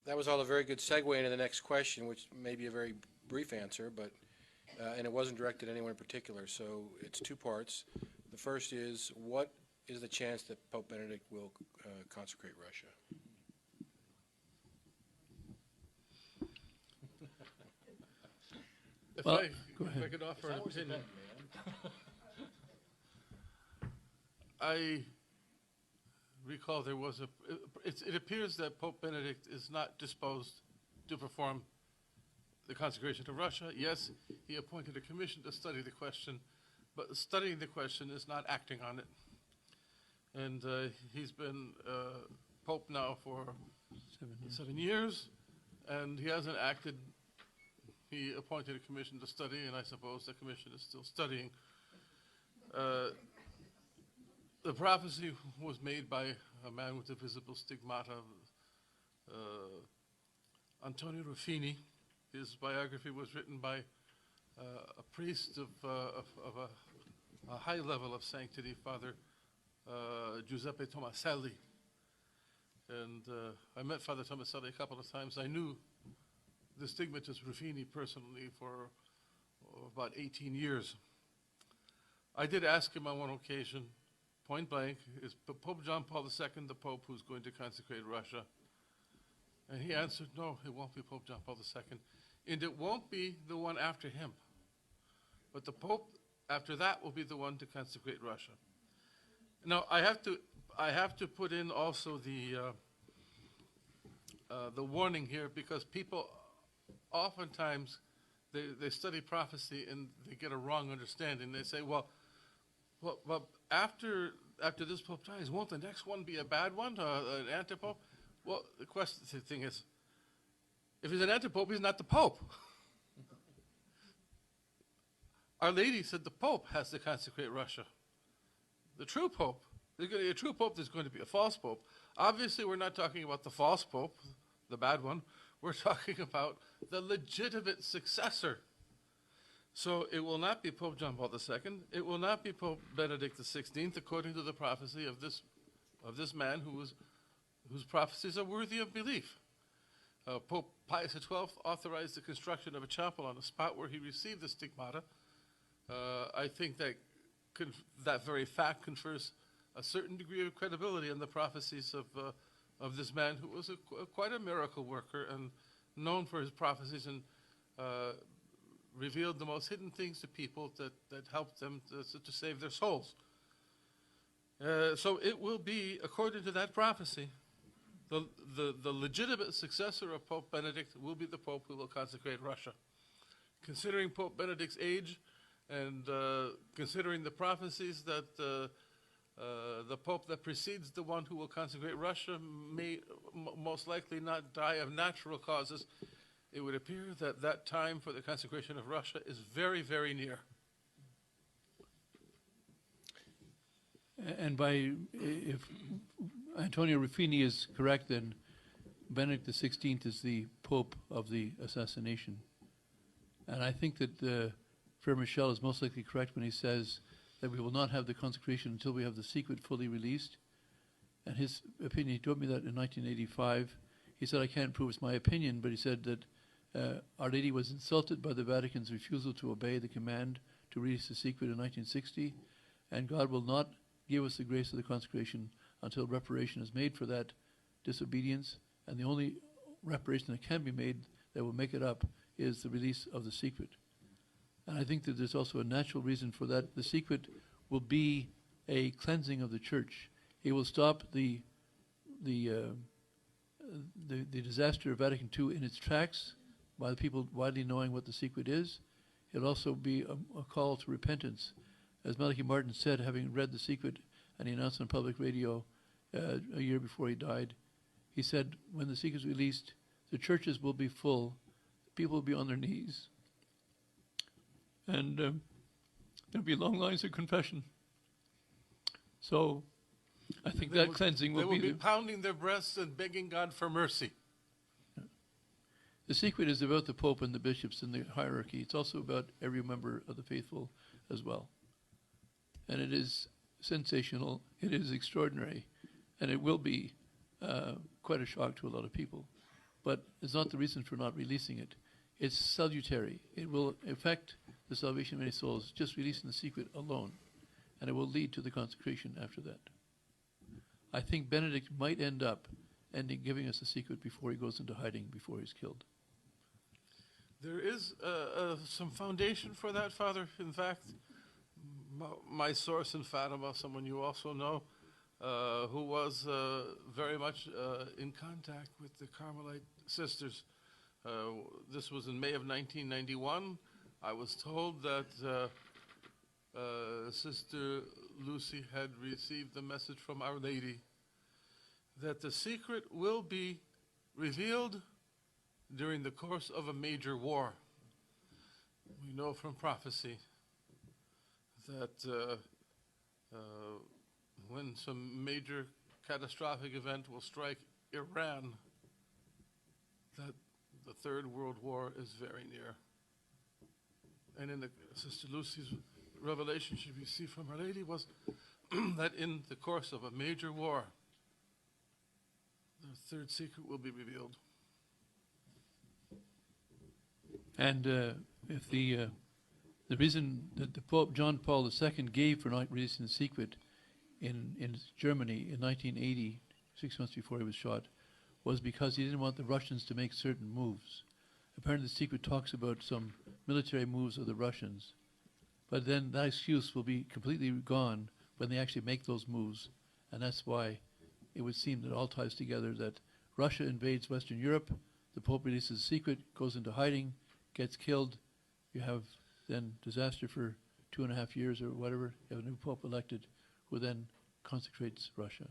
That was all a very good segue into the next question, which may be a very brief answer, but, and it wasn't directed at anyone in particular, so it's two parts. The first is, what is the chance that Pope Benedict will consecrate Russia? If Well, I, go if I ahead. could offer an opinion. I recall there was it appears that Pope Benedict is not disposed to perform the consecration of Russia. Yes, he appointed a commission to study the question, but studying the question is not acting on it. And he's been Pope now for 7 years, and he hasn't acted. He appointed a commission to study, and I suppose the commission is still studying. The prophecy was made by a man with a visible stigmata, Antonio Ruffini. His biography was written by a priest of a high level of sanctity, Father Giuseppe Tomaselli. And I met Father Tomaselli a couple of times. I knew the stigmatist Ruffini personally for about 18 years. I did ask him on one occasion, point blank, is Pope John Paul II the Pope who's going to consecrate Russia? And he answered, no, it won't be Pope John Paul II. And it won't be the one after him. But the Pope after that will be the one to consecrate Russia. Now, I have to put in also the warning here, because people oftentimes they study prophecy and they get a wrong understanding. They say, well, after this Pope dies, won't the next one be a bad one, an antipope? Well, the thing is, if he's an antipope, he's not the Pope. Our Lady said the Pope has to consecrate Russia. The true Pope. There's going to be a true Pope, there's going to be a false Pope. Obviously, we're not talking about the false Pope, the bad one. We're talking about the legitimate successor. So it will not be Pope John Paul II. It will not be Pope Benedict XVI, according to the prophecy of this man whose prophecies are worthy of belief. Pope Pius XII authorized the construction of a chapel on the spot where he received the stigmata. I think that very fact confers a certain degree of credibility in the prophecies of this man, who was quite a miracle worker and known for his prophecies, and revealed the most hidden things to people that helped them to save their souls. So it will be, according to that prophecy, the legitimate successor of Pope Benedict will be the Pope who will consecrate Russia. Considering Pope Benedict's age, and considering the prophecies that the Pope that precedes the one who will consecrate Russia may most likely not die of natural causes, it would appear that that time for the consecration of Russia is very, very near. And if Antonio Ruffini is correct, then Benedict XVI is the Pope of the assassination. And I think that Frere Michel is most likely correct when he says that we will not have the consecration until we have the secret fully released. And his opinion, he told me that in 1985. He said, I can't prove it's my opinion, but he said that Our Lady was insulted by the Vatican's refusal to obey the command to release the secret in 1960, and God will not give us the grace of the consecration until reparation is made for that disobedience, and the only reparation that can be made that will make it up is the release of the secret. And I think that there's also a natural reason for that. The secret will be a cleansing of the church. It will stop the disaster of Vatican II in its tracks by the people widely knowing what the secret is. It'll also be a call to repentance. As Malachi Martin said, having read the secret, and he announced on public radio a year before he died, he said, when the secret is released, the churches will be full, people will be on their knees, and there'll be long lines of confession. So I think that cleansing will be... They will be pounding their breasts and begging God for mercy. The secret is about the Pope and the bishops and the hierarchy. It's also about every member of the faithful as well. And it is sensational, it is extraordinary, and it will be quite a shock to a lot of people. but it's not the reason for not releasing it. It's salutary. It will affect the salvation of many souls, just releasing the secret alone, and it will lead to the consecration after that. I think Benedict might end up giving us a secret before he goes into hiding, before he's killed. There is some foundation for that, Father. In fact, my source in Fatima, someone you also know, who was very much in contact with the Carmelite sisters. This was in May of 1991. I was told that Sister Lucy had received the message from Our Lady that the secret will be revealed during the course of a major war. We know from prophecy that when some major catastrophic event will strike Iran, that the Third World War is very near. And in Sister Lucy's revelation she received from Our Lady was that in the course of a major war, the third secret will be revealed. And if the reason that the Pope John Paul II gave for not releasing the secret in Germany in 1980, 6 months before he was shot, was because he didn't want the Russians to make certain moves. Apparently the secret talks about some military moves of the Russians, but then that excuse will be completely gone when they actually make those moves, and that's why it would seem that all ties together that Russia invades Western Europe, the Pope releases the secret, goes into hiding, gets killed, you have then disaster for 2.5 years or whatever, you have a new Pope elected who then consecrates Russia.